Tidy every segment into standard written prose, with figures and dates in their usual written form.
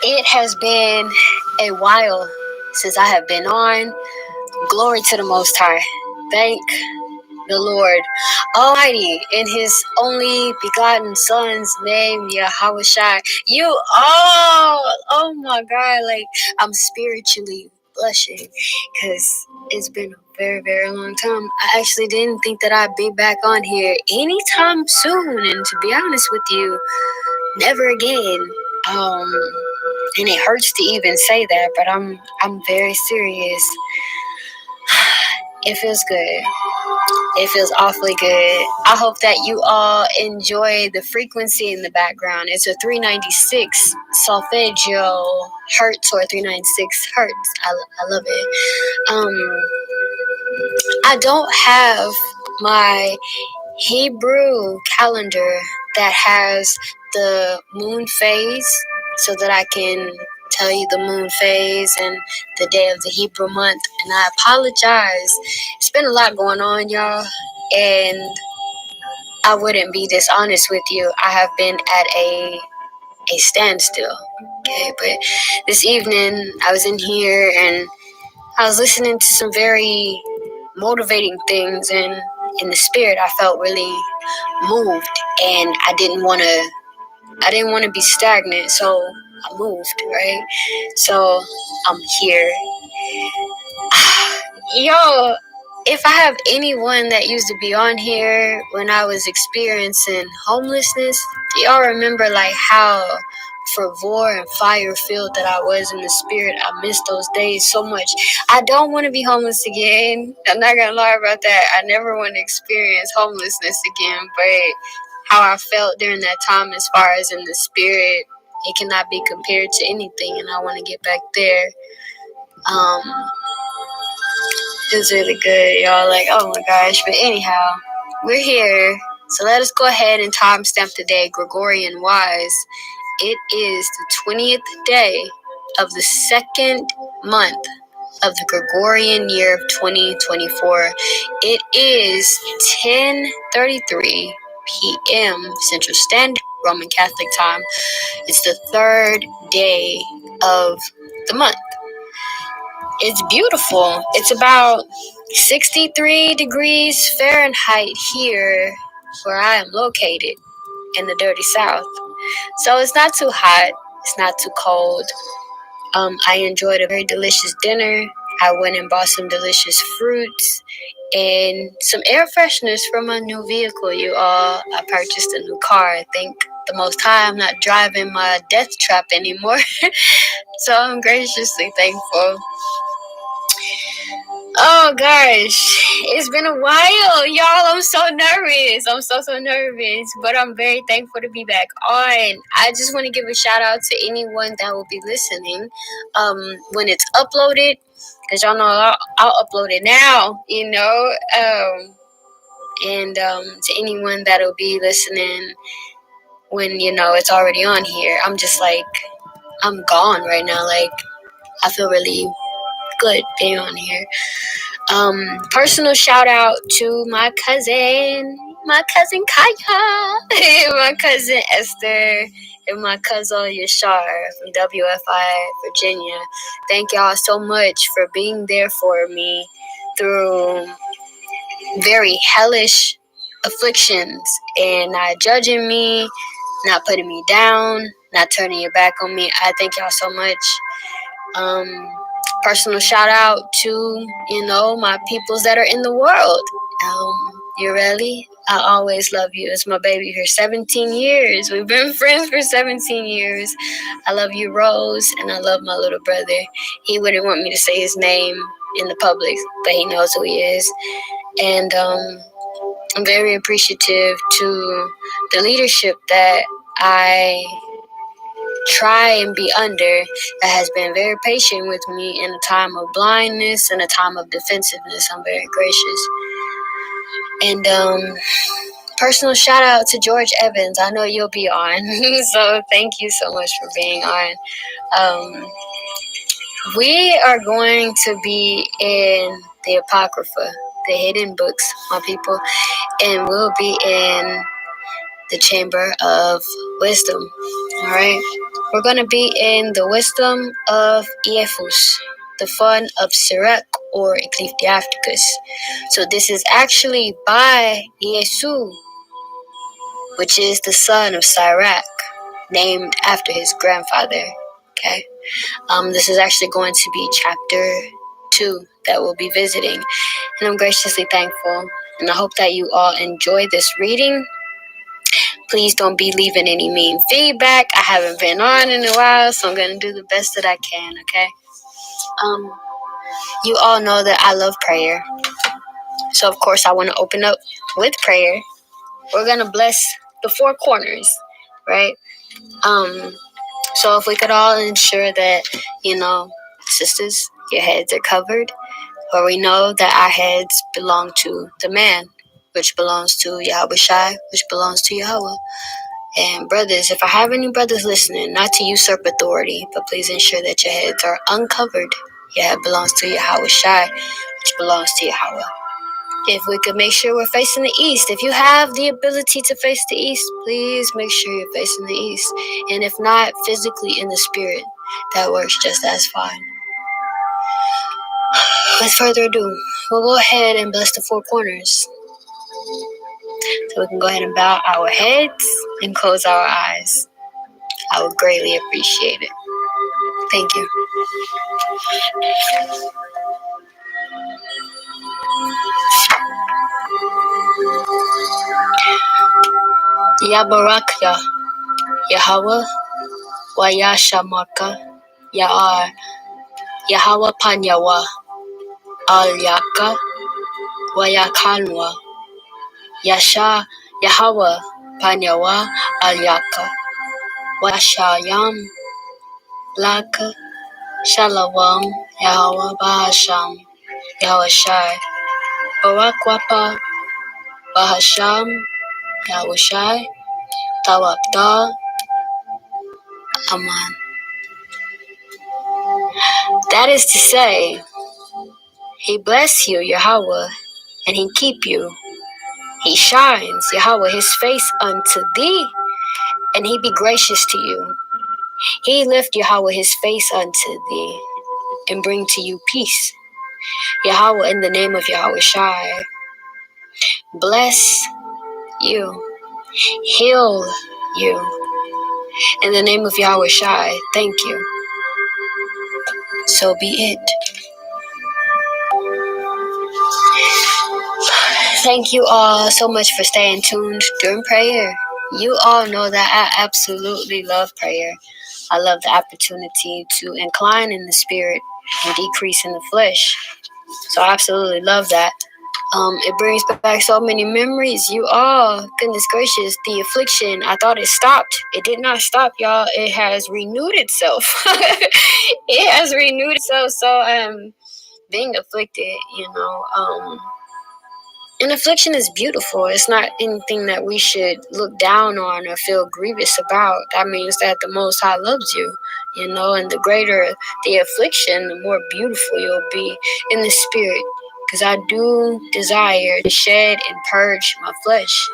It has been a while since I have been on. Glory to the Most High. Thank the Lord Almighty in His only begotten Son's name, Yahushua. Oh my God, like I'm spiritually blushing because it's been a very, very long time. I actually didn't think that I'd be back on here anytime soon, and to be honest with you, never again. And it hurts to even say that, but I'm very serious. It feels good. It feels awfully good. I hope that you all enjoy the frequency in the background. It's a 396 solfeggio hertz or 396 hertz. I love it. I don't have my Hebrew calendar that has the moon phase so that I can tell you the moon phase and the day of the Hebrew month. And I apologize. It's been a lot going on, y'all. And I wouldn't be dishonest with you. I have been at a standstill. Okay, but this evening I was in here and I was listening to some very motivating things, and in the spirit I felt really moved, and I didn't want to be stagnant, so I moved, right? So I'm here. Yo, if I have anyone that used to be on here when I was experiencing homelessness, do y'all remember like how fervor and fire filled that I was in the spirit? I miss those days so much. I don't want to be homeless again. I'm not gonna lie about that. I never want to experience homelessness again, but how I felt during that time as far as in the spirit, it cannot be compared to anything, and I want to get back there. It's really good, y'all. Like, oh my gosh. But anyhow, we're here. So let us go ahead and timestamp today, Gregorian wise. It is the 20th day of the second month of the Gregorian year of 2024. It is 10:33 p.m. Central Standard Roman Catholic time. It's the third day of the month. It's beautiful. It's about 63 degrees Fahrenheit here where I am located in the dirty South. So it's not too hot. It's not too cold. I enjoyed a very delicious dinner. I went and bought some delicious fruits and some air fresheners for my new vehicle, you all. I purchased a new car. Thank the Most High I'm not driving my death trap anymore. So I'm graciously thankful. Oh gosh, it's been a while, y'all. I'm so nervous. I'm so nervous, but I'm very thankful to be back on. I just want to give a shout out to anyone that will be listening when it's uploaded, because y'all know I'll upload it now, and to anyone that'll be listening when it's already on here. I'm just like, I'm gone right now. Like, I feel really good being on here. Personal shout out to my cousin Kaya, my cousin Esther, and my cousin Yashar from WFI, Virginia. Thank y'all so much for being there for me through very hellish afflictions and not judging me, not putting me down, not turning your back on me. I thank y'all so much. Personal shout out to, my peoples that are in the world. Ureli, I always love you. It's my baby for 17 years. We've been friends for 17 years. I love you, Rose, and I love my little brother. He wouldn't want me to say his name in the public, but he knows who he is. And I'm very appreciative to the leadership that I try and be under, that has been very patient with me in a time of blindness and a time of defensiveness. I'm very gracious. And personal shout out to George Evans. I know you'll be on, so thank you so much for being on. We are going to be in the Apocrypha, the hidden books, my people, and we'll be in the Chamber of Wisdom. All right. We're going to be in the wisdom of Iephus, the fun of Sirach or Ecclesiasticus. So this is actually by Iesu, which is the son of Sirach, named after his grandfather. Okay. This is actually going to be chapter 2 that we'll be visiting, and I'm graciously thankful. And I hope that you all enjoy this reading. Please don't be leaving any mean feedback. I haven't been on in a while, so I'm gonna do the best that I can. Okay. You all know that I love prayer, so of course I want to open up with prayer. We're gonna bless the four corners, right? So if we could all ensure that, sisters, your heads are covered, for we know that our heads belong to the man, which belongs to Yahweh Shai, which belongs to Yahweh. And brothers, if I have any brothers listening, not to usurp authority, but please ensure that your heads are uncovered. Your head belongs to Yahweh Shai, which belongs to Yahweh. If we could make sure we're facing the east. If you have the ability to face the east, please make sure you're facing the east. And if not, physically in the spirit, that works just as fine. With further ado, we'll go ahead and bless the four corners. So we can go ahead and bow our heads and close our eyes. I would greatly appreciate it. Thank you. Yabarakya, Yahweh, Wayashamaka, Ya'ar, Yahweh Panyawa, Al Yaka, Wayakanwa, Yasha, Yahweh Panyawa, Al Yaka, Washayam, Laka, Shalawam, Yahweh Bahasham, Yahweh Shai, Barakwapa, Bahasham, Yahweh Shai, Tawabda, Aman. That is to say, He bless you, Yahweh, and He keep you. He shines, Yahweh, His face unto thee, and He be gracious to you. He lift, Yahweh, His face unto thee, and bring to you peace. Yahweh, in the name of Yahweh Shai, bless you, heal you. In the name of Yahweh Shai, thank you. So be it. Thank you all so much for staying tuned during prayer. You all know that I absolutely love prayer. I love the opportunity to incline in the spirit and decrease in the flesh. So I absolutely love that. It brings back so many memories. You all, goodness gracious, the affliction, I thought it stopped. It did not stop, y'all. It has renewed itself. It has renewed itself. So being afflicted, and affliction is beautiful. It's not anything that we should look down on or feel grievous about. That means that the Most High loves you, and the greater the affliction, the more beautiful you'll be in the spirit. Because I do desire to shed and purge my flesh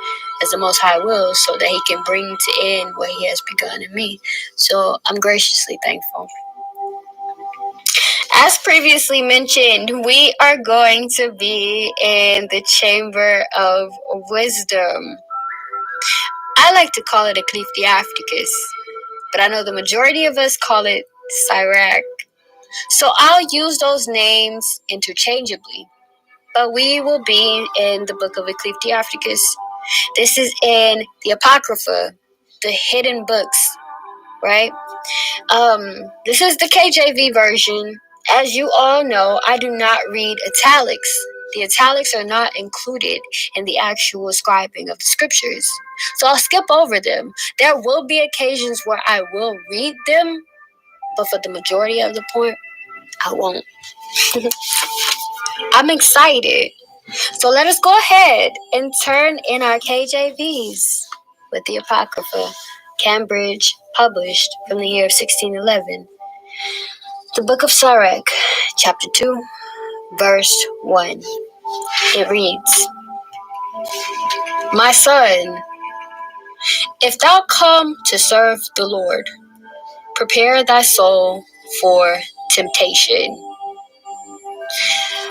as the Most High will, so that He can bring to end what He has begun in me. So I'm graciously thankful. As previously mentioned, we are going to be in the Chamber of Wisdom. I like to call it Ecclesiasticus, but I know the majority of us call it Sirach. So I'll use those names interchangeably. But we will be in the book of Ecclesiasticus. This is in the Apocrypha, the hidden books, right? This is the KJV version. As you all know, I do not read italics. The italics are not included in the actual scribing of the scriptures. So I'll skip over them. There will be occasions where I will read them, but for the majority of the point, I won't. I'm excited. So let us go ahead and turn in our KJVs with the Apocrypha, Cambridge, published from the year of 1611. The book of Sirach, chapter 2, verse 1. It reads, My son, if thou come to serve the Lord, Prepare thy soul for temptation.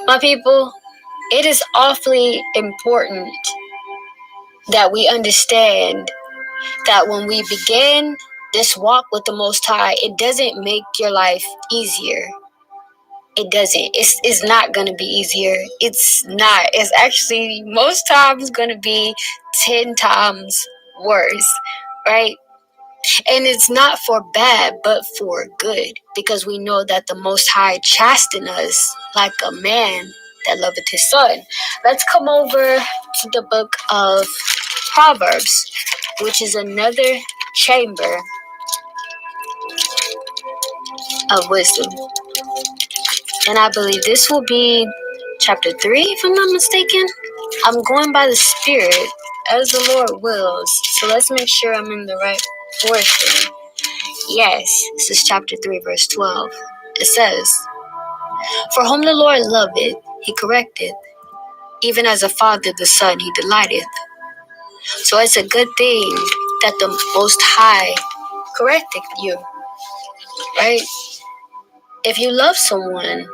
My people, it is awfully important that we understand that when we begin this walk with the Most High, it doesn't make your life easier. It doesn't. It's not going to be easier. It's not. It's actually most times going to be 10 times worse, right? And it's not for bad, but for good, because we know that the Most High chasten us like a man that loveth his son. Let's come over to the book of Proverbs, which is another chamber of wisdom. And I believe this will be chapter 3, if I'm not mistaken. I'm going by the Spirit as the Lord wills. So let's make sure I'm in the right portion. Yes, this is chapter 3, verse 12. It says, "For whom the Lord loveth, he correcteth, even as a father the son he delighteth." So it's a good thing that the Most High corrected you, right? If you love someone,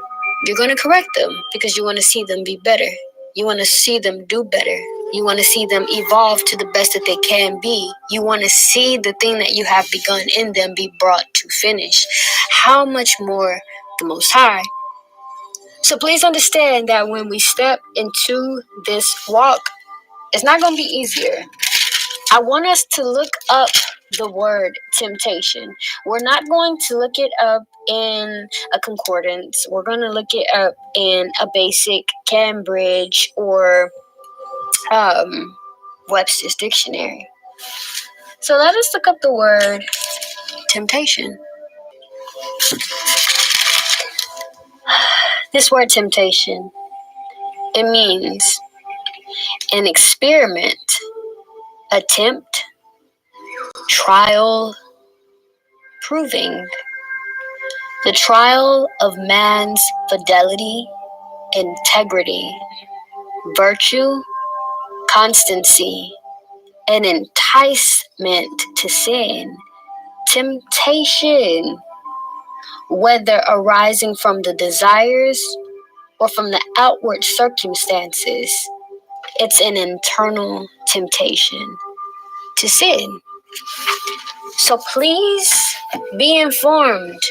you're going to correct them because you want to see them be better. You want to see them do better. You want to see them evolve to the best that they can be. You want to see the thing that you have begun in them be brought to finish. How much more the Most High? So please understand that when we step into this walk, it's not going to be easier. I want us to look up the word temptation. We're not going to look it up in a concordance. We're going to look it up in a basic Cambridge or Webster's dictionary. So let us look up the word temptation. This word temptation, it means an experiment, attempt, trial, proving. The trial of man's fidelity, integrity, virtue, constancy, and enticement to sin. Temptation, whether arising from the desires or from the outward circumstances, it's an internal temptation to sin. So please be informed,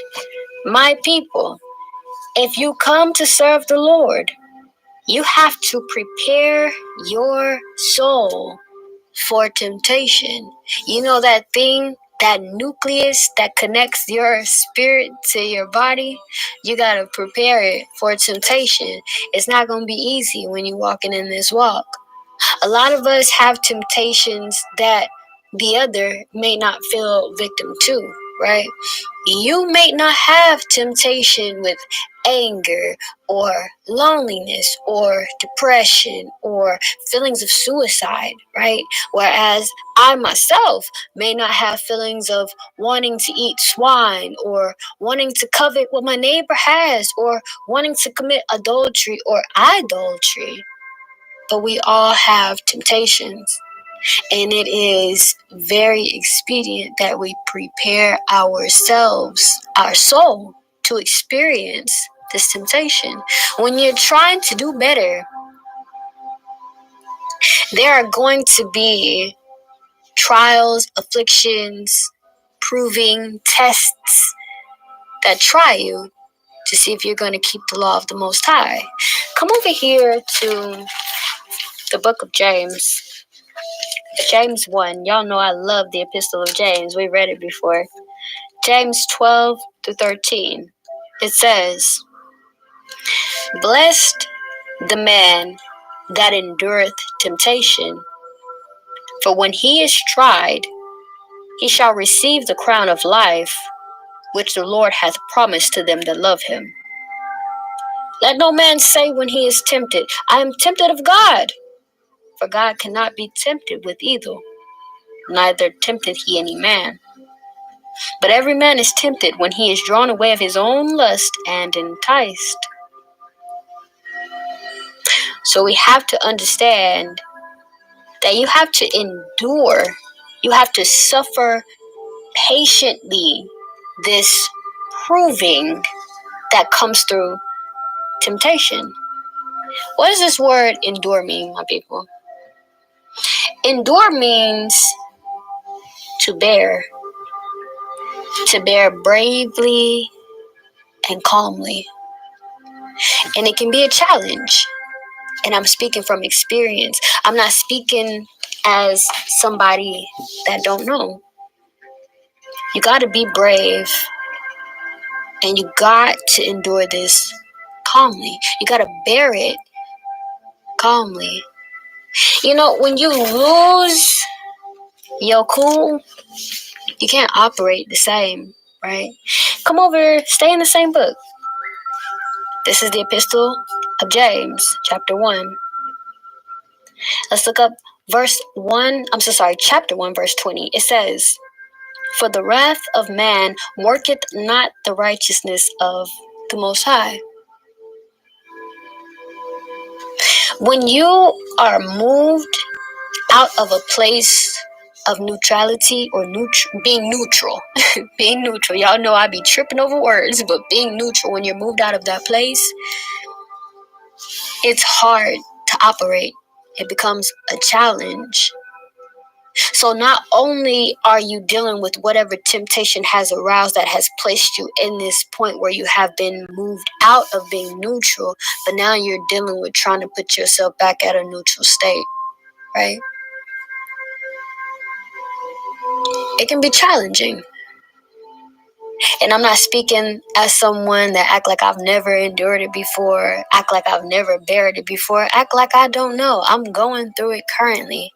my people. If you come to serve the Lord, you have to prepare your soul for temptation. You know that thing, that nucleus that connects your spirit to your body? You got to prepare it for temptation. It's not going to be easy when you're walking in this walk. A lot of us have temptations that the other may not feel victim to, right? You may not have temptation with anger or loneliness or depression or feelings of suicide, right? Whereas I myself may not have feelings of wanting to eat swine or wanting to covet what my neighbor has or wanting to commit adultery or idolatry. But we all have temptations. And it is very expedient that we prepare ourselves, our soul, to experience this temptation. When you're trying to do better, there are going to be trials, afflictions, proving tests that try you to see if you're going to keep the law of the Most High. Come over here to the book of James. James 1. Y'all know I love the Epistle of James. We read it before. James 12-13. It says, "Blessed the man that endureth temptation, for when he is tried, he shall receive the crown of life, which the Lord hath promised to them that love him. Let no man say when he is tempted, I am tempted of God. For God cannot be tempted with evil, neither tempteth he any man. But every man is tempted when he is drawn away of his own lust and enticed." So we have to understand that you have to endure. You have to suffer patiently this proving that comes through temptation. What does this word endure mean, my people? Endure means to bear bravely and calmly. And it can be a challenge. And I'm speaking from experience. I'm not speaking as somebody that don't know. You got to be brave, and you got to endure this calmly. You got to bear it calmly. You know, when you lose your cool, you can't operate the same, right? Come over, stay in the same book. This is the Epistle of James, chapter 1. Let's look up chapter 1, verse 20. It says, "For the wrath of man worketh not the righteousness of the Most High." When you are moved out of a place of neutrality or being neutral, being neutral. Y'all know I be tripping over words, but being neutral, when you're moved out of that place, it's hard to operate. It becomes a challenge. So not only are you dealing with whatever temptation has aroused that has placed you in this point where you have been moved out of being neutral, but now you're dealing with trying to put yourself back at a neutral state, right? It can be challenging. And I'm not speaking as someone that act like I've never endured it before, act like I've never bared it before, act like I don't know. I'm going through it currently.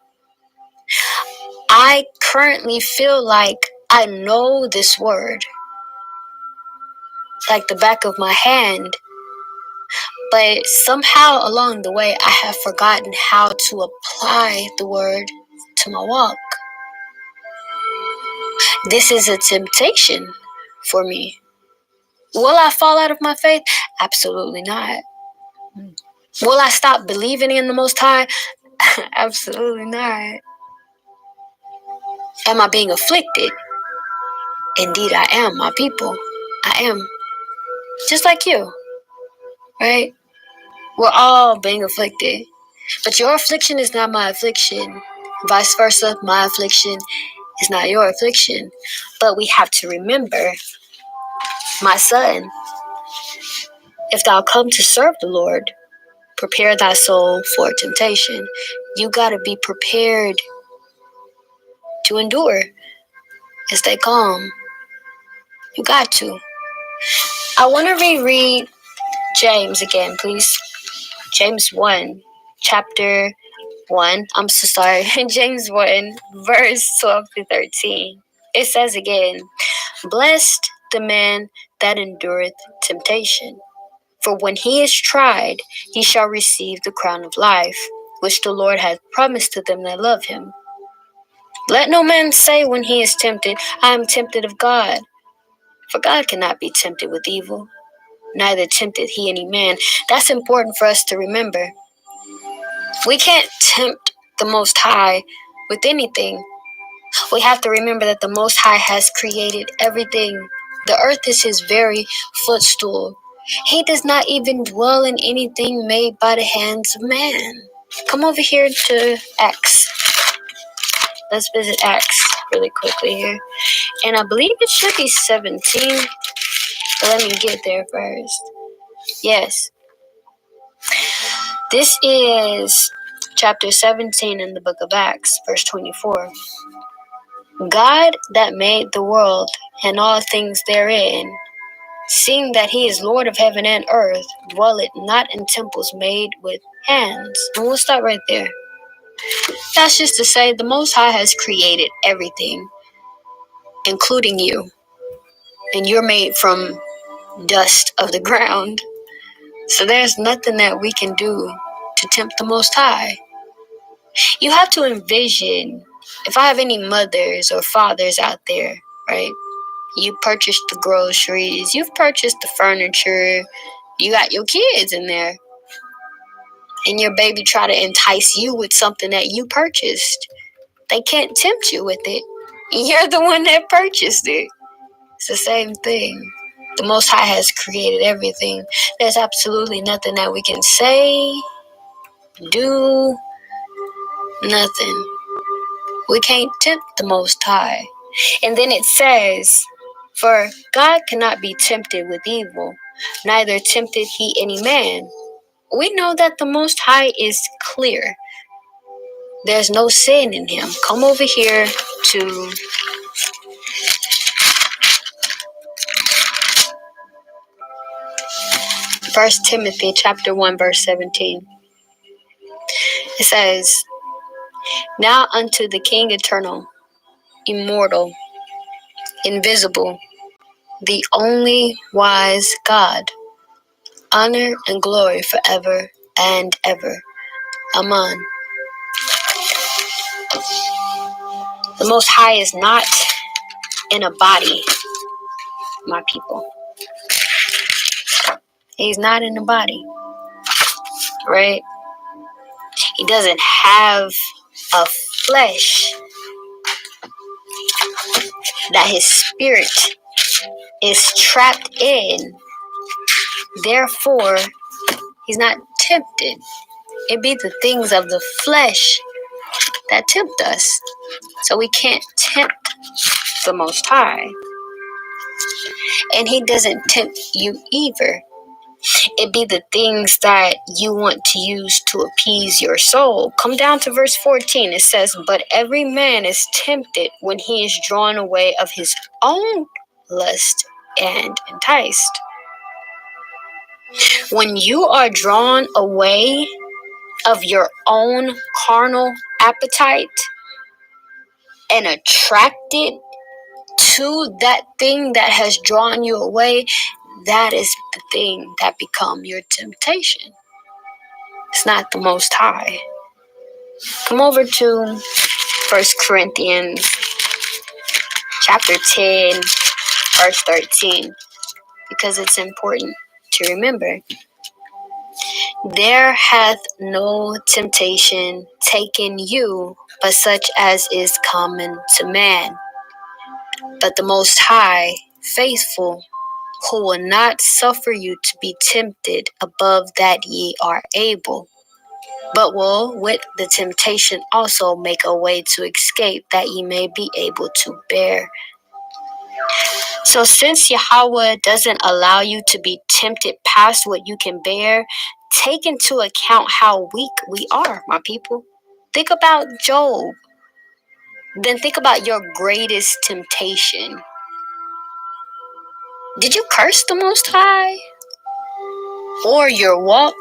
I currently feel like I know this word like the back of my hand, but somehow along the way I have forgotten how to apply the word to my walk. This is a temptation for me. Will I fall out of my faith? Absolutely not. Will I stop believing in the Most High? Absolutely not. Am I being afflicted? Indeed I am, my people. I am. Just like you, right? We're all being afflicted. But your affliction is not my affliction. Vice versa, my affliction is not your affliction. But we have to remember, my son, if thou come to serve the Lord, prepare thy soul for temptation. You got to be prepared to endure and stay calm. You got to. I want to reread James again, please. James 1, chapter 1. I'm so sorry. James 1, verse 12 to 13. It says again, "Blessed the man that endureth temptation. For when he is tried, he shall receive the crown of life, which the Lord hath promised to them that love him. Let no man say when he is tempted, I am tempted of God. For God cannot be tempted with evil, neither tempteth he any man." That's important for us to remember. We can't tempt the Most High with anything. We have to remember that the Most High has created everything. The earth is his very footstool. He does not even dwell in anything made by the hands of man. Come over here to Acts. Let's visit Acts really quickly here. And I believe it should be 17. But let me get there first. Yes. This is chapter 17 in the book of Acts, verse 24. "God that made the world and all things therein, seeing that he is Lord of heaven and earth, dwelleth not in temples made with hands." And we'll stop right there. That's just to say the Most High has created everything, including you. And you're made from dust of the ground. So there's nothing that we can do to tempt the Most High. You have to envision, if I have any mothers or fathers out there, right? You purchased the groceries, you've purchased the furniture, you got your kids in there. And your baby try to entice you with something that you purchased. They can't tempt you with it. You're the one that purchased it. It's the same thing. The Most High has created everything. There's absolutely nothing that we can say, do, nothing. We can't tempt the Most High. And then it says, for God cannot be tempted with evil, neither tempted he any man. We know that the Most High is clear. There's no sin in him. Come over here to 1 Timothy chapter 1, verse 17. It says, now unto the King eternal, immortal, invisible, the only wise God, honor and glory forever and ever. Amen. The Most High is not in a body, my people. He's not in a body, right? He doesn't have a flesh that his spirit is trapped in. Therefore, he's not tempted. It be the things of the flesh that tempt us. So we can't tempt the Most High. And he doesn't tempt you either. It be the things that you want to use to appease your soul. Come down to verse 14. It says, but every man is tempted when he is drawn away of his own lust and enticed. When you are drawn away of your own carnal appetite and attracted to that thing that has drawn you away, that is the thing that become your temptation. It's not the Most High. Come over to 1 Corinthians chapter 10, verse 13, because it's important to remember. There hath no temptation taken you, but such as is common to man. But the Most High, faithful, who will not suffer you to be tempted above that ye are able, but will with the temptation also make a way to escape, that ye may be able to bear. So since Yahweh doesn't allow you to be tempted past what you can bear, take into account how weak we are, my people. Think about Job. Then think about your greatest temptation. Did you curse the Most High? Or your walk?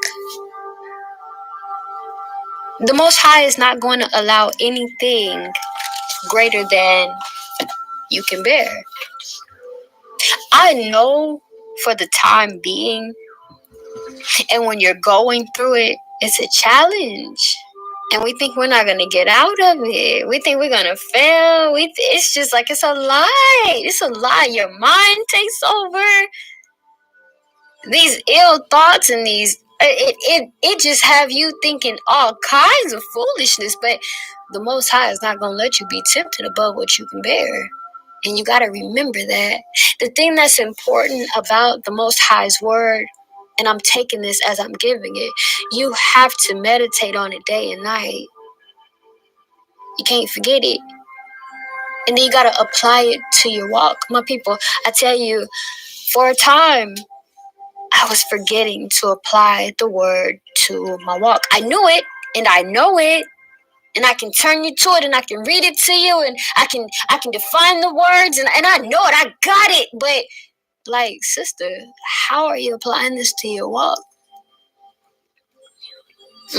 The Most High is not going to allow anything greater than you can bear. I know for the time being, and when you're going through it, it's a challenge. And we think we're not going to get out of it. We think we're going to fail. It's just like, it's a lie. It's a lie. Your mind takes over. These ill thoughts and it just have you thinking all kinds of foolishness. But the Most High is not going to let you be tempted above what you can bear. And you got to remember that. The thing that's important about the Most High's word, and I'm taking this as I'm giving it, you have to meditate on it day and night. You can't forget it. And then you got to apply it to your walk. My people, I tell you, for a time, I was forgetting to apply the word to my walk. I knew it, and I know it, and I can turn you to it, and I can read it to you, and I can define the words, and I know it. I got it. But, like, sister, how are you applying this to your walk?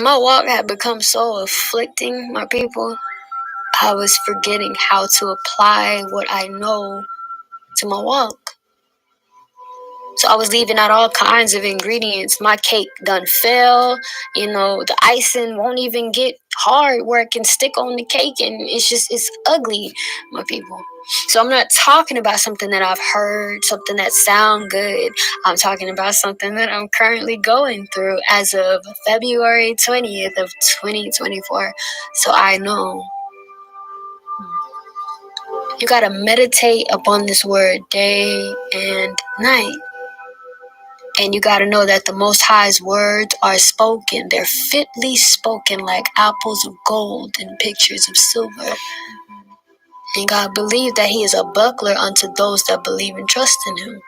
My walk had become so afflicting, my people. I was forgetting how to apply what I know to my walk. So I was leaving out all kinds of ingredients. My cake done fell. The icing won't even get hard where it can stick on the cake. And it's ugly, my people. So I'm not talking about something that I've heard, something that sounds good. I'm talking about something that I'm currently going through as of February 20th of 2024. So I know. You gotta meditate upon this word day and night. And you gotta know that the Most High's words are spoken. They're fitly spoken like apples of gold and pictures of silver. And God believed that He is a buckler unto those that believe and trust in Him.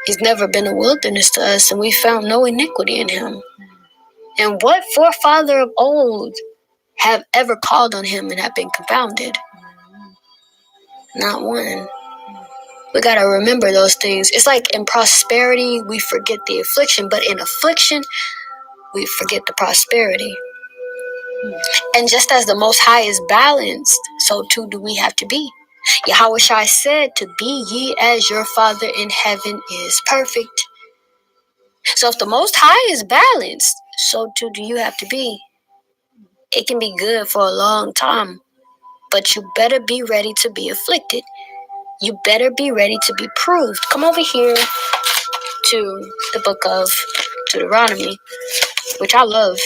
He's never been a wilderness to us, and we found no iniquity in Him. And what forefather of old have ever called on Him and have been confounded? Not one. We gotta remember those things. It's like in prosperity, we forget the affliction, but in affliction, we forget the prosperity. And just as the Most High is balanced, so too do we have to be. Yahweh Shai said, to be ye as your Father in heaven is perfect. So if the Most High is balanced, so too do you have to be. It can be good for a long time, but you better be ready to be afflicted. You better be ready to be proved. Come over here to the book of Deuteronomy, which I love.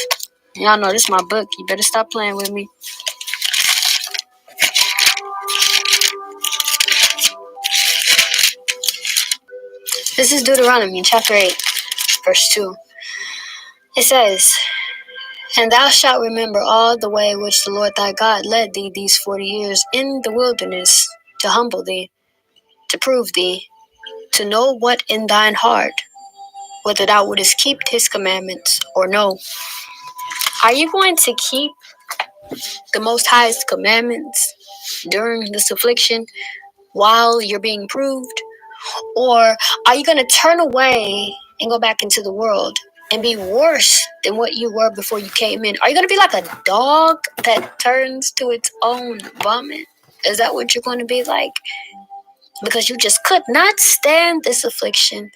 Y'all know this is my book. You better stop playing with me. This is Deuteronomy chapter 8, verse 2. It says, and thou shalt remember all the way which the Lord thy God led thee these 40 years in the wilderness, to humble thee, to prove thee, to know what in thine heart, whether thou wouldest keep his commandments or no. Are you going to keep the Most High's commandments during this affliction while you're being proved? Or are you going to turn away and go back into the world and be worse than what you were before you came in? Are you going to be like a dog that turns to its own vomit? Is that what you're going to be like? Because you just could not stand this affliction.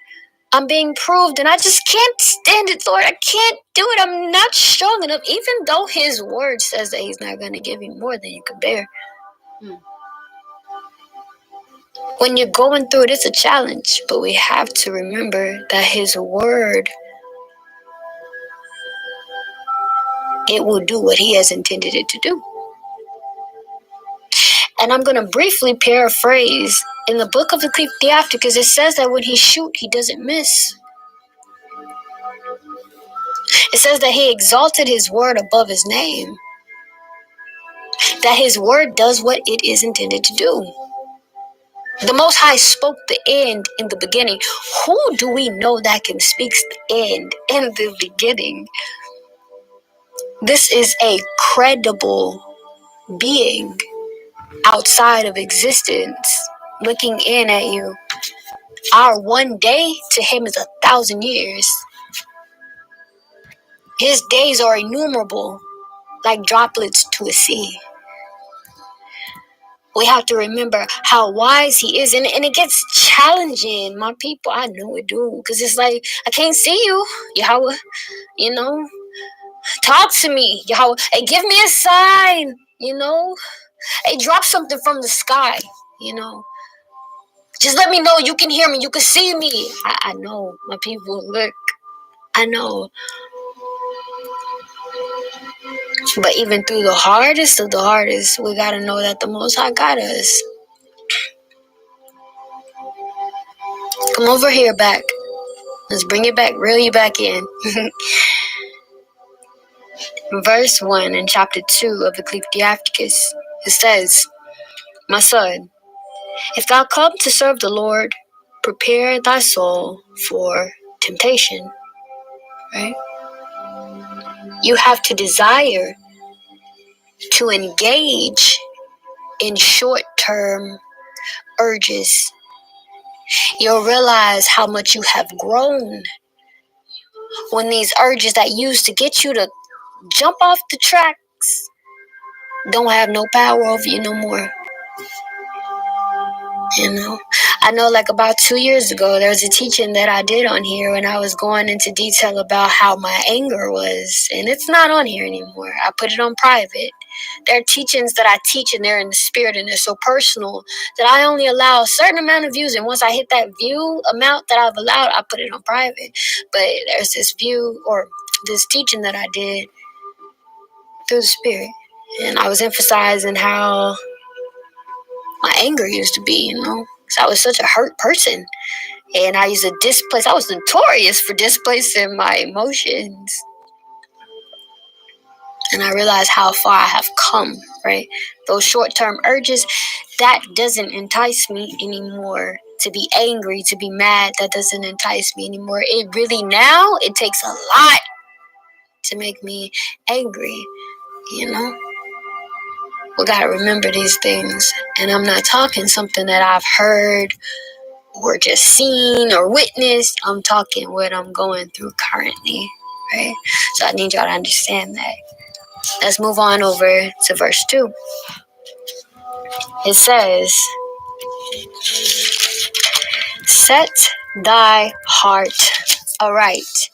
I'm being proved and I just can't stand it, Lord. I can't do it. I'm not strong enough, even though His word says that He's not going to give you more than you can bear. When you're going through it, it's a challenge, but we have to remember that His word, it will do what He has intended it to do. And I'm going to briefly paraphrase in the book of Ecclesiastes, it says that when He shoots, He doesn't miss. It says that He exalted His word above His name, that His word does what it is intended to do. The Most High spoke the end in the beginning. Who do we know that can speak the end in the beginning? This is a credible being outside of existence looking in at you. Our one day to Him is 1,000 years. His days are innumerable, like droplets to a sea. We have to remember how wise He is. And it gets challenging, my people. I know it do. Because it's like, I can't see you, Yahweh. You know? Talk to me, Yahweh. Hey, give me a sign, you know? Hey, drop something from the sky, you know? Just let me know you can hear me. You can see me. I know, my people. Look, I know. But even through the hardest of the hardest, we got to know that the Most High got us. Come over here back. Let's bring it back, reel you back in. Verse 1 in chapter 2 of Ecclesiastes, it says, my son, if thou come to serve the Lord, prepare thy soul for temptation. Right? You have to desire to engage in short-term urges. You'll realize how much you have grown when these urges that used to get you to jump off the tracks don't have no power over you no more. You know, I know like about 2 years ago, there was a teaching that I did on here when I was going into detail about how my anger was, and it's not on here anymore. I put it on private. There are teachings that I teach and they're in the spirit and they're so personal that I only allow a certain amount of views. And once I hit that view amount that I've allowed, I put it on private. But there's this view or this teaching that I did through the spirit. And I was emphasizing how my anger used to be, you know. So I was such a hurt person. And I used to displace, I was notorious for displacing my emotions. And I realized how far I have come, right? Those short-term urges, that doesn't entice me anymore. To be angry, to be mad, that doesn't entice me anymore. It really now, it takes a lot to make me angry, you know? We gotta remember these things. And I'm not talking something that I've heard or just seen or witnessed. I'm talking what I'm going through currently, right? So I need y'all to understand that. Let's move on over to verse 2. It says, set thy heart aright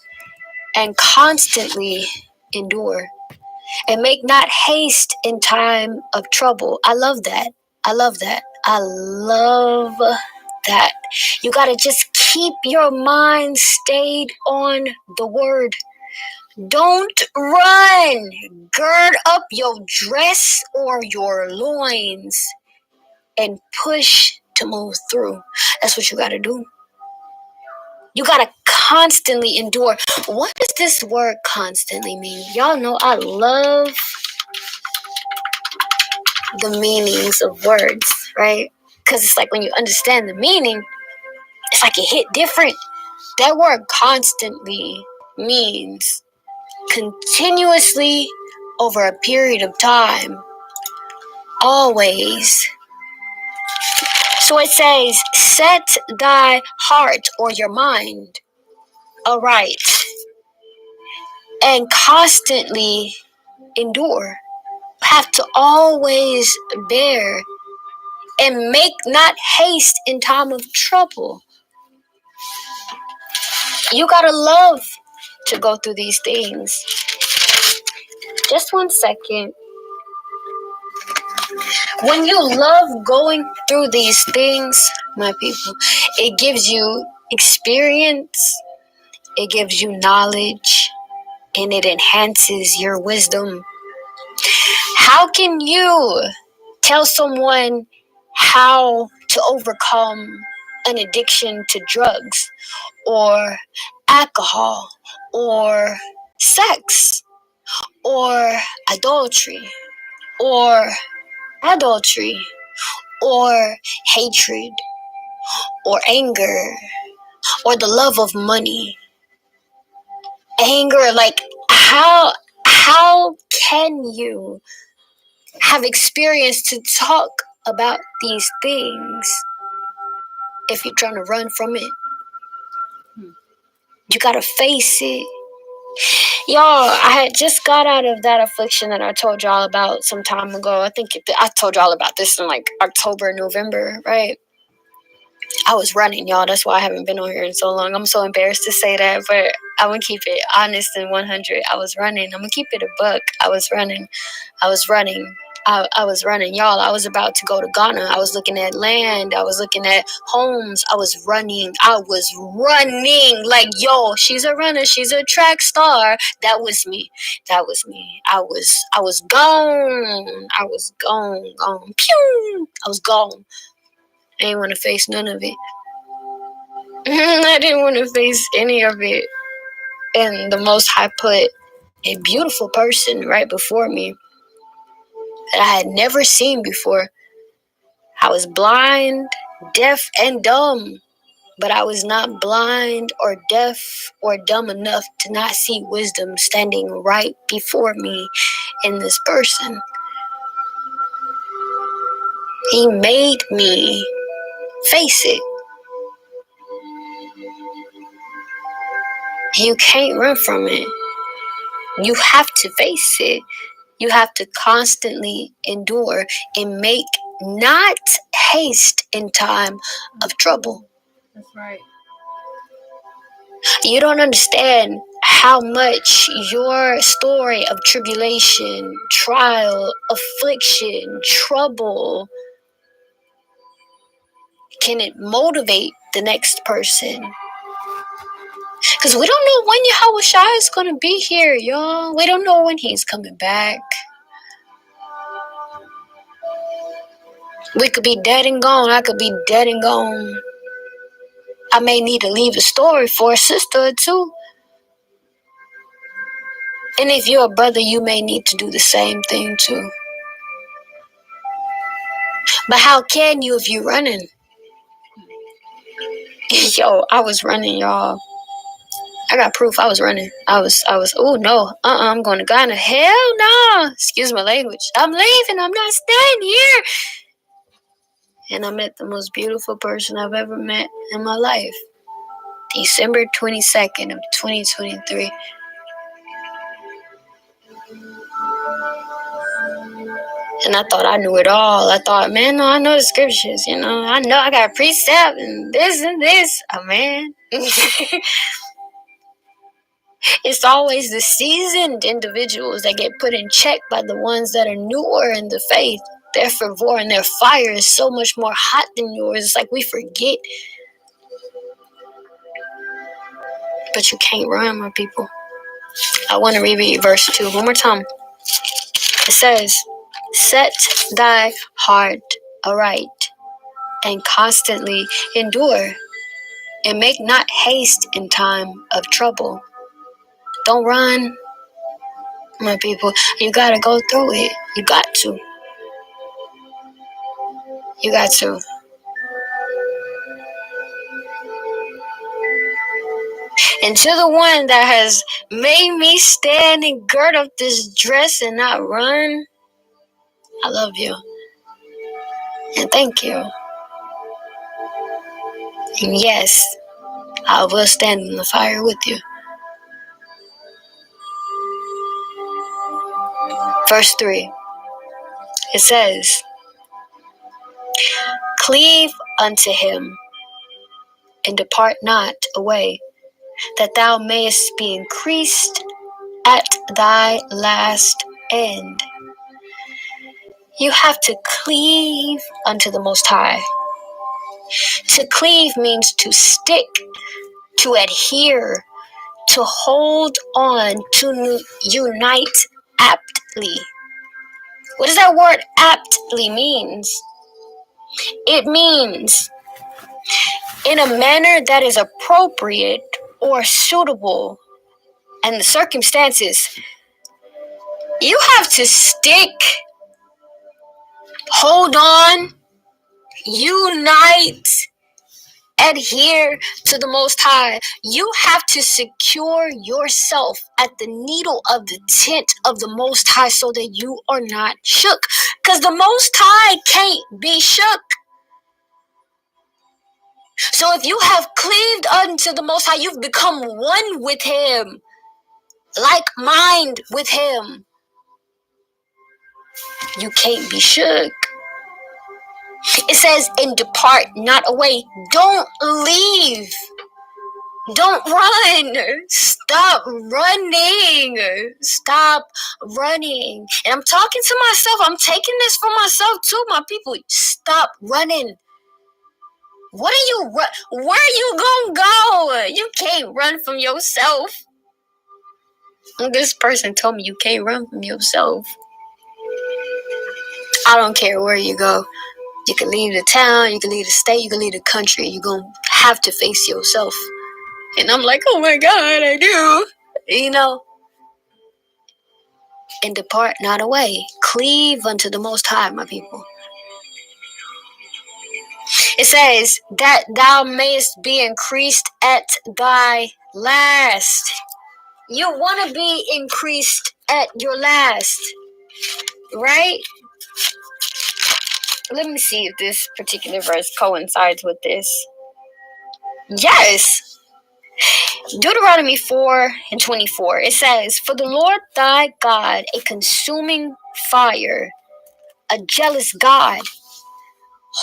and constantly endure, and make not haste in time of trouble. I love that. I love that. I love that. You got to just keep your mind stayed on the word. Don't run. Gird up your dress or your loins and push to move through. That's what you got to do. You got to constantly endure. What does this word constantly mean? Y'all know I love the meanings of words, right? Because it's like when you understand the meaning, it's like it hit different. That word constantly means continuously over a period of time, always. So it says, set thy heart or your mind aright and constantly endure. Have to always bear and make not haste in time of trouble. You gotta love to go through these things. Just 1 second. When you love going through these things, my people, it gives you experience, it gives you knowledge, and it enhances your wisdom. How can you tell someone how to overcome an addiction to drugs or alcohol or sex or adultery or or hatred or anger or the love of money? Anger, like how can you have experience to talk about these things if you're trying to run from it? You gotta face it. Y'all, I had just got out of that affliction that I told y'all about some time ago. I think I told y'all about this in like October, November, right? I was running, y'all. That's why I haven't been on here in so long. I'm so embarrassed to say that, but I'm gonna keep it honest and 100. I was running. I'm gonna keep it a buck. I was running. I was running. I was running, y'all. I was about to go to Ghana. I was looking at land. I was looking at homes. I was running. Like, yo, she's a runner. She's a track star. That was me. That was me. I was gone. I was gone. Pew! I was gone. I didn't want to face none of it. I didn't want to face any of it. And the Most High put a beautiful person right before me that I had never seen before. I was blind, deaf, and dumb, but I was not blind or deaf or dumb enough to not see wisdom standing right before me in this person. He made me face it. You can't run from it. You have to face it. You have to constantly endure and make not haste in time of trouble. That's right. You don't understand how much your story of tribulation, trial, affliction, trouble can it motivate the next person. Because we don't know when Yahweh Shai is going to be here, y'all. We don't know when he's coming back. We could be dead and gone. I could be dead and gone. I may need to leave a story for a sister or two. And if you're a brother, you may need to do the same thing too. But how can you if you're running? Yo, I was running, y'all. I got proof I was running. Oh no. I'm going to Ghana. Hell no. Excuse my language. I'm leaving. I'm not staying here. And I met the most beautiful person I've ever met in my life. December 22nd of 2023. And I thought I knew it all. I thought, man, no, I know the scriptures, I know I got precept and this and this. Oh, man. It's always the seasoned individuals that get put in check by the ones that are newer in the faith. Their fervor and their fire is so much more hot than yours. It's like we forget. But you can't run, my people. I want to reread verse 2 one more time. It says, set thy heart aright and constantly endure, and make not haste in time of trouble. Don't run, my people. You gotta go through it. You got to. You got to. And to the one that has made me stand and gird up this dress and not run, I love you. And thank you. And yes, I will stand in the fire with you. Verse 3. It says, cleave unto him and depart not away, that thou mayest be increased at thy last end. You have to cleave unto the Most High. To cleave means to stick, to adhere, to hold on, to unite aptly. What does that word aptly means? It means in a manner that is appropriate or suitable and the circumstances. You have to stick, hold on, unite, adhere to the Most High. You have to secure yourself at the needle of the tent of the Most High so that you are not shook. Because the Most High can't be shook. So if you have cleaved unto the Most High, you've become one with Him, like mind with Him. You can't be shook. It says, and depart not away. Don't leave. Don't run. Stop running. Stop running. And I'm talking to myself. I'm taking this for myself too, my people. Stop running. What are you run? Where are you gonna go? You can't run from yourself. This person told me you can't run from yourself. I don't care where you go. You can leave the town, you can leave the state, you can leave the country. You're going to have to face yourself. And I'm like, oh my God, I do. And depart not away. Cleave unto the Most High, my people. It says that thou mayest be increased at thy last. You want to be increased at your last, right? Let me see if this particular verse coincides with this. Yes. Deuteronomy 4:24. It says, for the Lord thy God, a consuming fire, a jealous God.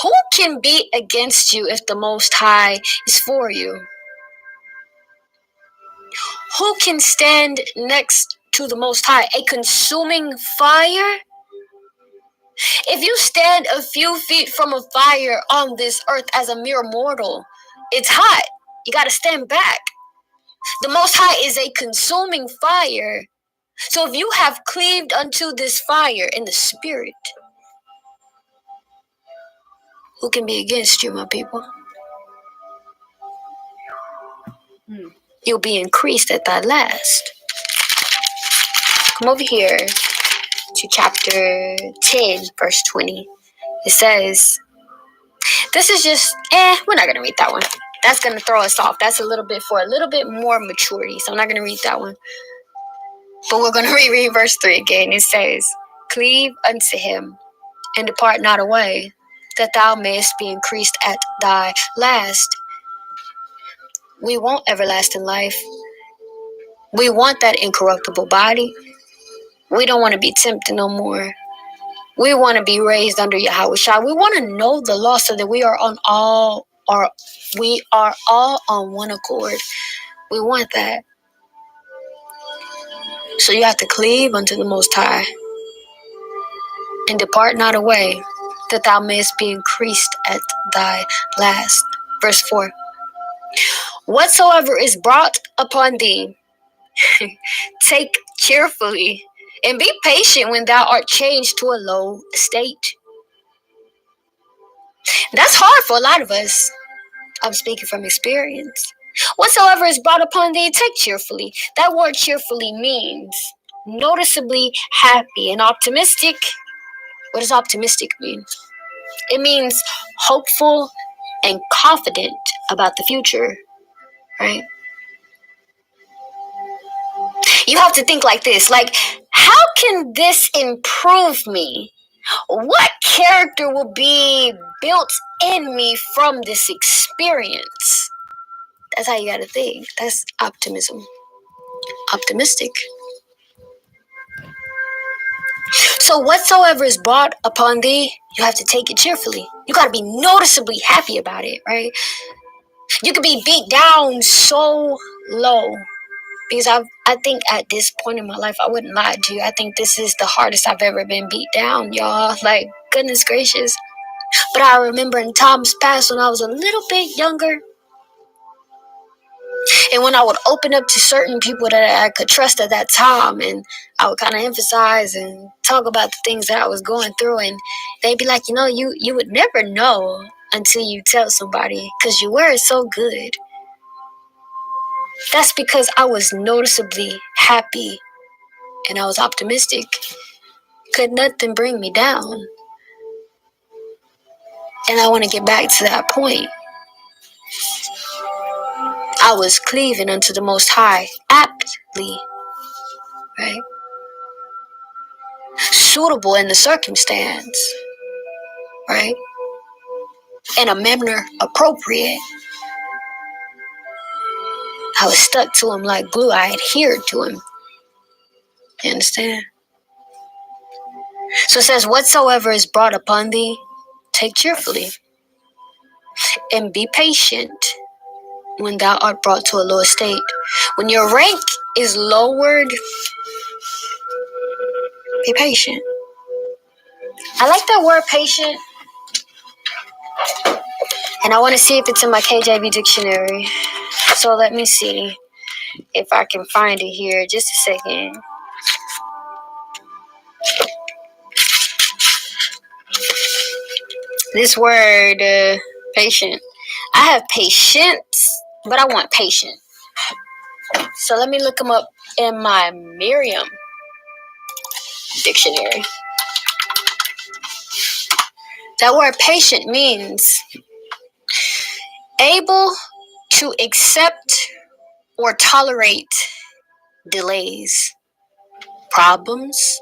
Who can be against you if the Most High is for you? Who can stand next to the Most High? A consuming fire? If you stand a few feet from a fire on this earth as a mere mortal, it's hot. You got to stand back. The Most High is a consuming fire. So if you have cleaved unto this fire in the spirit, Who can be against you, my people? You'll be increased at thy last. Come over here to chapter 10, verse 20. It says, this is just, we're not going to read that one. That's going to throw us off. That's a little bit more maturity. So I'm not going to read that one. But we're going to reread verse 3 again. It says, cleave unto him and depart not away, that thou mayest be increased at thy last. We want everlasting life. We want that incorruptible body. We don't want to be tempted no more. We want to be raised under Yahweh Shai. We want to know the law so that we are all on one accord. We want that. So you have to cleave unto the Most High and depart not away, that thou mayest be increased at thy last. Verse 4. Whatsoever is brought upon thee, take cheerfully, and be patient when thou art changed to a low estate. That's hard for a lot of us. I'm speaking from experience. Whatsoever is brought upon thee, take cheerfully. That word cheerfully means noticeably happy and optimistic. What does optimistic mean? It means hopeful and confident about the future, right? You have to think like this, like, how can this improve me? What character will be built in me from this experience? That's how you gotta think. That's optimism. Optimistic. So whatsoever is brought upon thee, you have to take it cheerfully. You gotta be noticeably happy about it, right? You could be beat down so low. Because I think at this point in my life, I wouldn't lie to you, I think this is the hardest I've ever been beat down, y'all. Like, goodness gracious. But I remember in times past when I was a little bit younger, and when I would open up to certain people that I could trust at that time, and I would kind of emphasize and talk about the things that I was going through, and they'd be like, you would never know until you tell somebody, because you were so good. That's because I was noticeably happy and I was optimistic. Could nothing bring me down. And I want to get back to that point. I was cleaving unto the Most High aptly, right? Suitable in the circumstance, right? In a manner appropriate. I was stuck to him like glue. I adhered to him. You understand? So it says, whatsoever is brought upon thee, take cheerfully, and be patient when thou art brought to a low estate. When your rank is lowered, be patient. I like that word patient. And I want to see if it's in my KJV dictionary. So let me see if I can find it here. Just a second. This word, patient. I have patience, but I want patient. So let me look them up in my Merriam dictionary. That word patient means able to accept or tolerate delays, problems,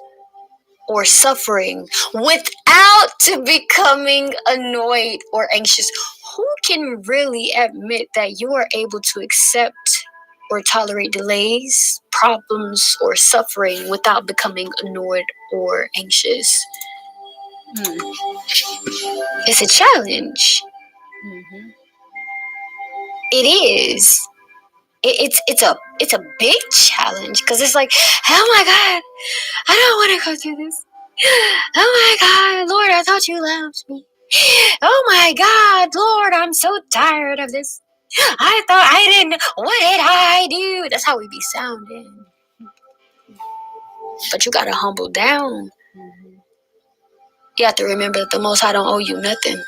or suffering without becoming annoyed or anxious. Who can really admit that you are able to accept or tolerate delays, problems, or suffering without becoming annoyed or anxious? It's a challenge. It is. It's a big challenge, because it's like, oh my God, I don't want to go through this. Oh my God, Lord, I thought you loved me. Oh my God, Lord, I'm so tired of this. I thought I didn't. What did I do? That's how we be sounding. But you gotta humble down. You have to remember that the Most High don't owe you nothing.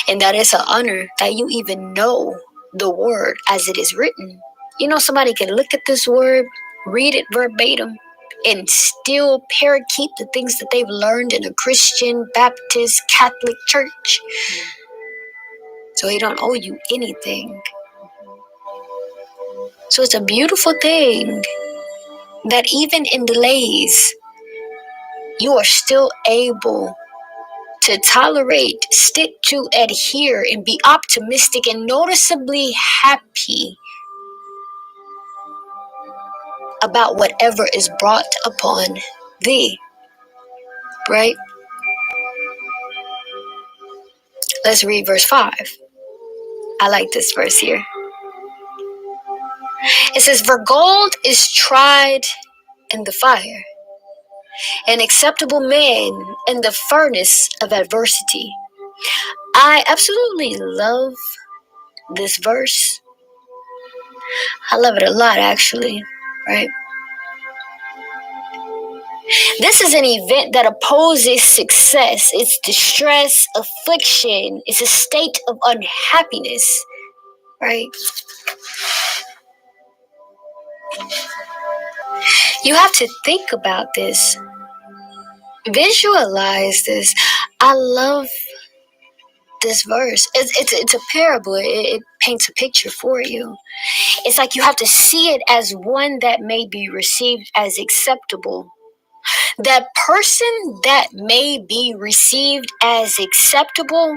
And that is an honor that you even know the word as it is written. You know, somebody can look at this word, read it verbatim, and still parakeet the things that they've learned in a Christian, Baptist, Catholic church. So he don't owe you anything. So it's a beautiful thing that even in delays, you are still able to tolerate, stick to, adhere, and be optimistic and noticeably happy about whatever is brought upon thee. Right? Let's read verse 5. I like this verse here. It says, "For gold is tried in the fire, an acceptable man in the furnace of adversity." I absolutely love this verse. I love it a lot, actually, right? This is an event that opposes success. It's distress, affliction. It's a state of unhappiness, right? You have to think about this. Visualize this. I love this verse. It's a parable. It paints a picture for you. It's like you have to see it as one that may be received as acceptable. That person that may be received as acceptable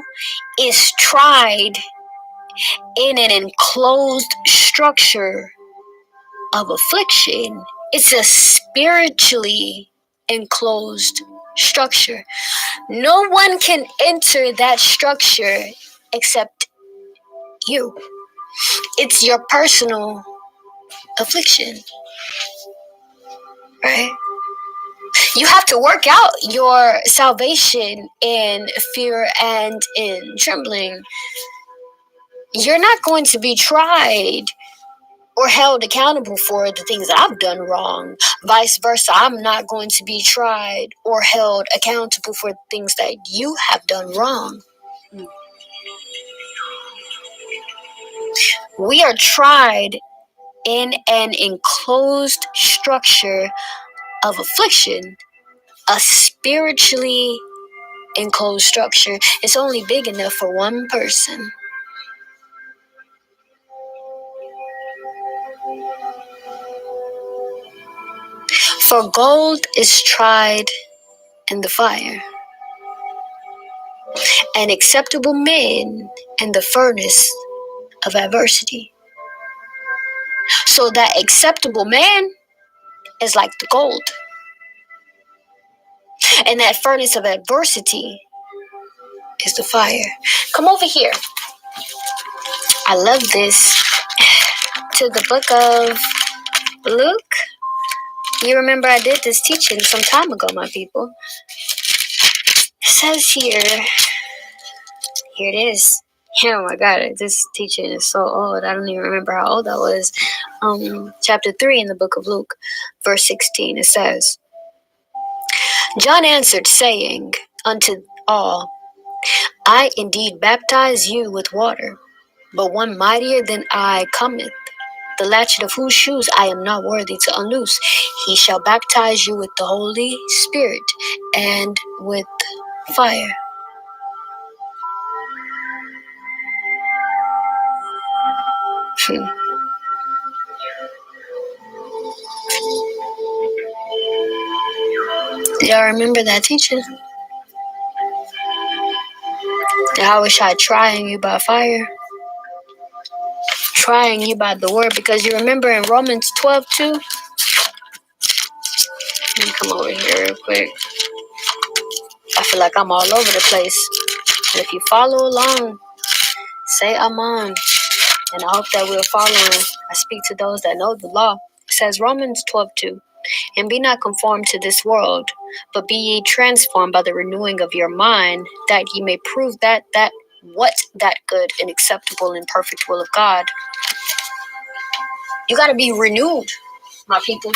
is tried in an enclosed structure of affliction. It's a spiritually enclosed structure. No one can enter that structure except you. It's your personal affliction, right? You have to work out your salvation in fear and in trembling. You're not going to be tried or held accountable for the things that I've done wrong. Vice versa, I'm not going to be tried or held accountable for things that you have done wrong. We are tried in an enclosed structure of affliction, a spiritually enclosed structure. It's only big enough for one person. For gold is tried in the fire, an acceptable man in the furnace of adversity. So that acceptable man is like the gold. And that furnace of adversity is the fire. Come over here. I love this. To the book of Luke. You remember I did this teaching some time ago, my people. It says here it is. Oh my God, this teaching is so old. I don't even remember how old I was. Chapter 3 in the book of Luke, verse 16, it says, "John answered, saying unto all, I indeed baptize you with water, but one mightier than I cometh, the latchet of whose shoes I am not worthy to unloose. He shall baptize you with the Holy Spirit and with fire." Do y'all remember that teaching? I wish I trying you by fire, trying you by the word, because you remember in Romans 12:2. Let me come over here real quick. I feel like I'm all over the place. And if you follow along, say I'm on. And I hope that we're following. I speak to those that know the law. It says Romans 12:2. "And be not conformed to this world, but be ye transformed by the renewing of your mind, that ye may prove that good and acceptable and perfect will of God." You got to be renewed, my people.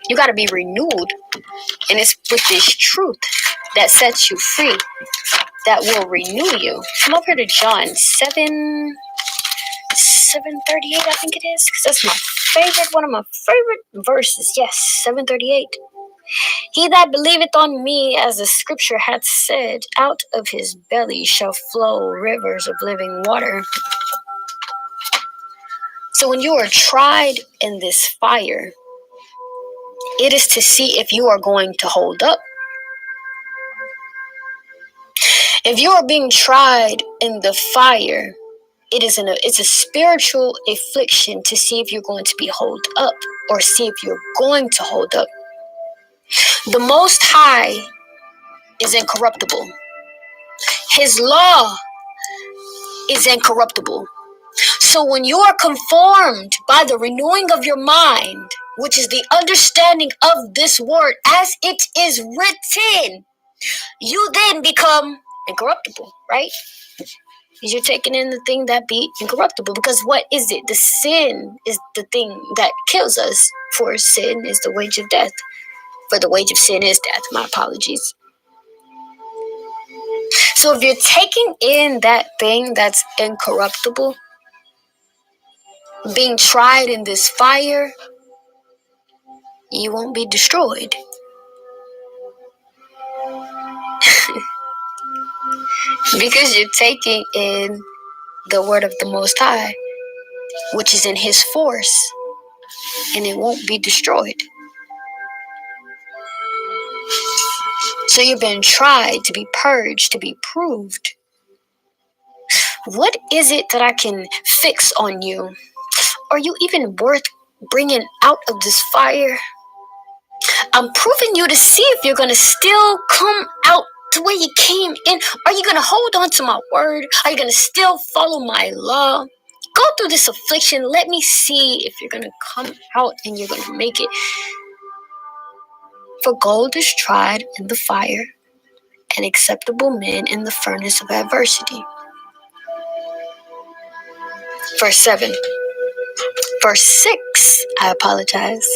You got to be renewed. And it's with this truth that sets you free, that will renew you. Come over to John 7:38, I think it is, because that's one of my favorite verses. Yes, 7:38. He that believeth on me, as the scripture hath said, out of his belly shall flow rivers of living water. So when you are tried in this fire, it is to see if you are going to hold up. If you are being tried in the fire, it's a spiritual affliction to see if you're going to be held up or see if you're going to hold up. The Most High is incorruptible. His law is incorruptible. So when you are conformed by the renewing of your mind, which is the understanding of this word as it is written, you then become incorruptible, right? Because you're taking in the thing that be incorruptible. Because what is it? The sin is the thing that kills us. For sin is the wage of death. For the wage of sin is death. My apologies. So if you're taking in that thing that's incorruptible, being tried in this fire, you won't be destroyed. Because you're taking in the word of the Most High, which is in his force, and it won't be destroyed. So you've been tried to be purged, to be proved. What is it that I can fix on you? Are you even worth bringing out of this fire? I'm proving you to see if you're going to still come out the way you came in. Are you going to hold on to my word? Are you going to still follow my law? Go through this affliction. Let me see if you're going to come out and you're going to make it. For gold is tried in the fire, and acceptable men in the furnace of adversity. Verse 7. Verse 6, I apologize.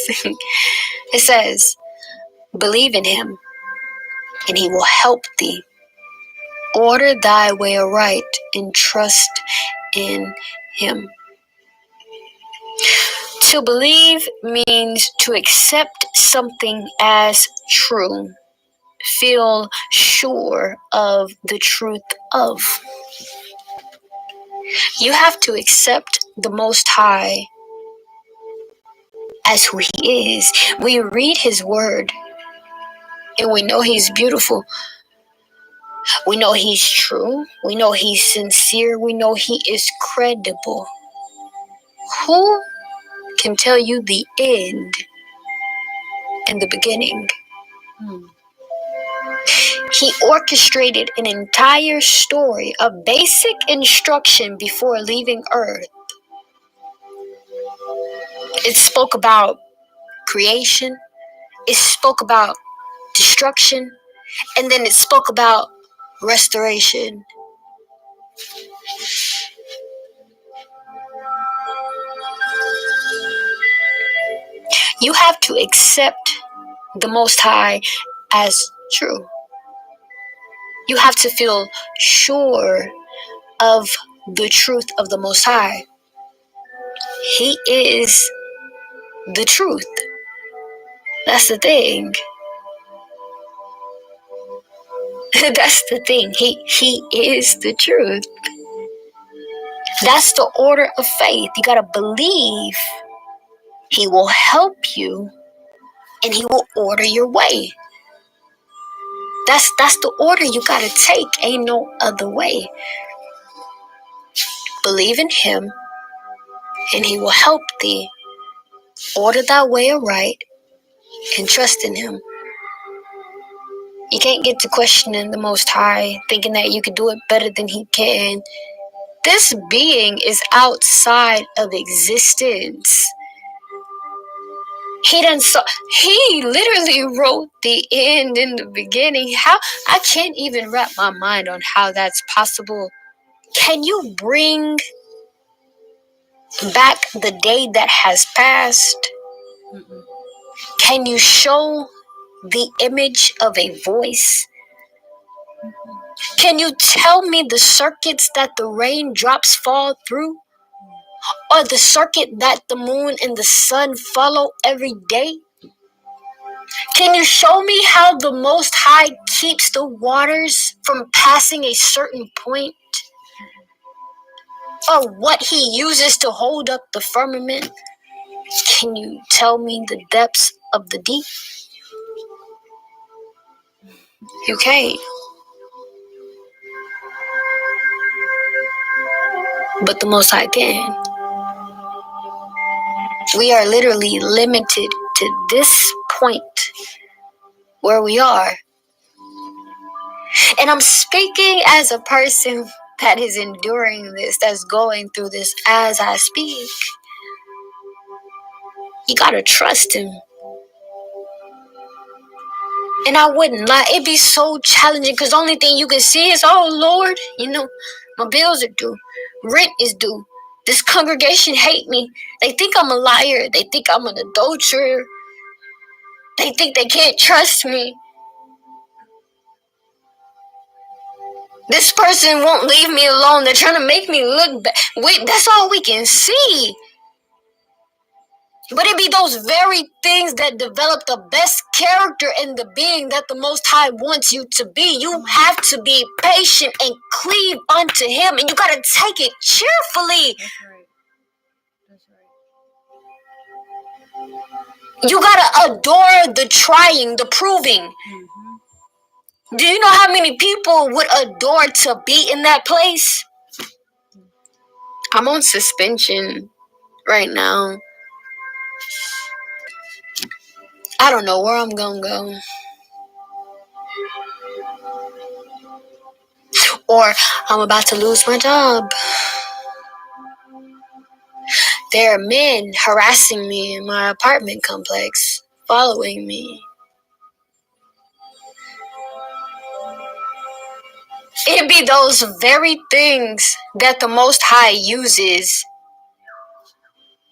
It says, believe in him, and he will help thee. Order thy way aright, and trust in him. To believe means to accept something as true. Feel sure of the truth of. You have to accept the Most High as who he is. We read his word, and we know he's beautiful. We know he's true. We know he's sincere. We know he is credible. Who can tell you the end and the beginning? He orchestrated an entire story of basic instruction before leaving Earth. It spoke about creation. It spoke about destruction. And then it spoke about restoration. You have to accept the Most High as true. You have to feel sure of the truth of the Most High. He is the truth. That's the thing. That's the thing. He is the truth. That's the order of faith. You gotta believe he will help you and he will order your way. That's the order you gotta take. Ain't no other way. Believe in him and he will help thee. Order thy way aright and trust in him. You can't get to questioning the Most High, thinking that you could do it better than he can. This being is outside of existence. He literally wrote the end in the beginning. How? I can't even wrap my mind on how that's possible. Can you bring back the day that has passed? Can you show the image of a voice? Can you tell me the circuits that the raindrops fall through? Or the circuit that the moon and the sun follow every day? Can you show me how the Most High keeps the waters from passing a certain point? Or what he uses to hold up the firmament? Can you tell me the depths of the deep? You can't. But the Most High can. We are literally limited to this point where we are. And I'm speaking as a person that is enduring this, that's going through this as I speak. You gotta trust him. And I wouldn't lie, it'd be so challenging because the only thing you can see is, oh Lord, my bills are due. Rent is due. This congregation hate me. They think I'm a liar. They think I'm an adulterer. They think they can't trust me. This person won't leave me alone. They're trying to make me look bad. Wait, that's all we can see. But it be those very things that develop the best character in the being that the Most High wants you to be. You have to be patient and cleave unto Him, and you gotta take it cheerfully. That's right. You gotta adore the trying, the proving. Mm-hmm. Do you know how many people would adore to be in that place? I'm on suspension right now. I don't know where I'm gonna go. Or I'm about to lose my job. There are men harassing me in my apartment complex, following me. It be those very things that the Most High uses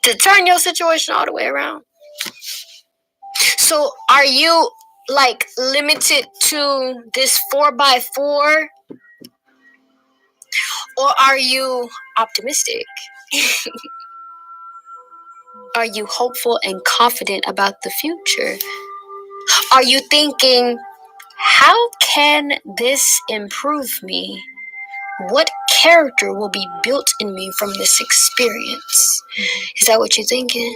to turn your situation all the way around. So are you like limited to this 4x4? Or are you optimistic? Are you hopeful and confident about the future? Are you thinking, how can this improve me? What character will be built in me from this experience? Is that what you're thinking?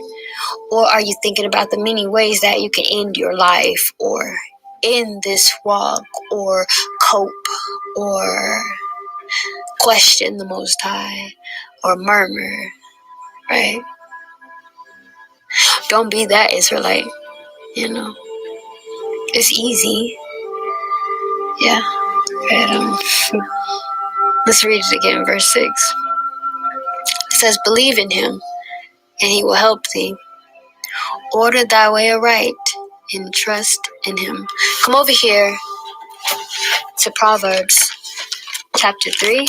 Or are you thinking about the many ways that you can end your life or end this walk or cope or question the Most High or murmur, right? Don't be that Israelite, It's easy. Yeah. Right, let's read it again, verse 6. It says, believe in him, and he will help thee. Order thy way aright, and trust in him. Come over here to Proverbs chapter 3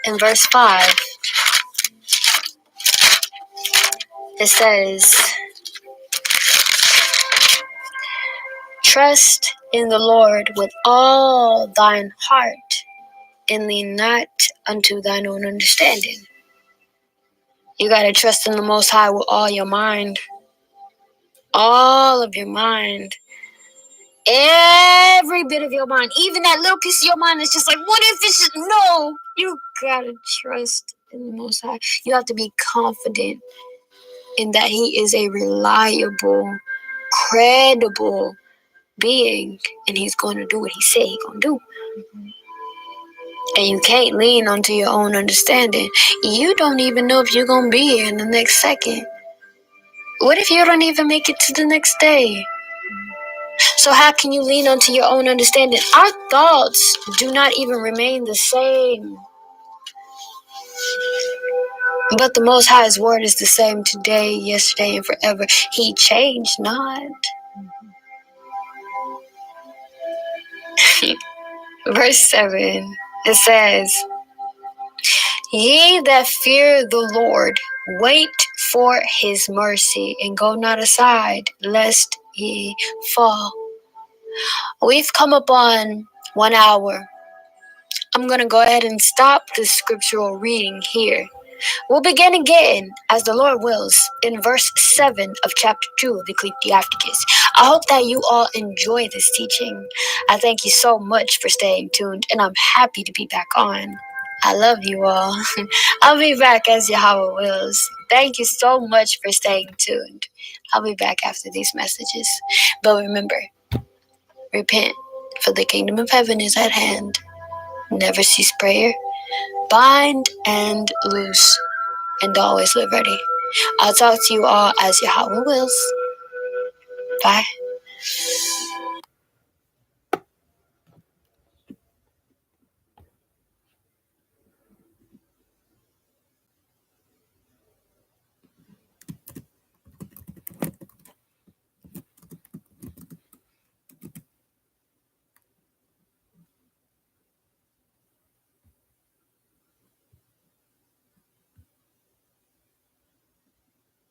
and verse 5. It says, trust in the Lord with all thine heart, and lean not unto thine own understanding. You gotta trust in the Most High with all your mind. All of your mind. Every bit of your mind. Even that little piece of your mind is just like, what if it's just... No! You gotta trust in the Most High. You have to be confident in that He is a reliable, credible being. And He's going to do what He said He's going to do. And you can't lean onto your own understanding. You don't even know if you're going to be here in the next second. What if you don't even make it to the next day? So how can you lean onto your own understanding? Our thoughts do not even remain the same. But the Most High's word is the same today, yesterday, and forever. He changed not. Verse 7, it says, ye that fear the Lord, wait for his mercy, and go not aside, lest ye fall. We've come upon 1 hour. I'm going to go ahead and stop the scriptural reading here. We'll begin again, as the Lord wills, in verse 7 of chapter 2 of Ecclesiasticus. I hope that you all enjoy this teaching. I thank you so much for staying tuned, and I'm happy to be back on. I love you all. I'll be back as Yahweh wills. Thank you so much for staying tuned. I'll be back after these messages. But remember, repent, for the kingdom of heaven is at hand. Never cease prayer. Bind and loose, and always live ready. I'll talk to you all as Yahweh wills. Bye.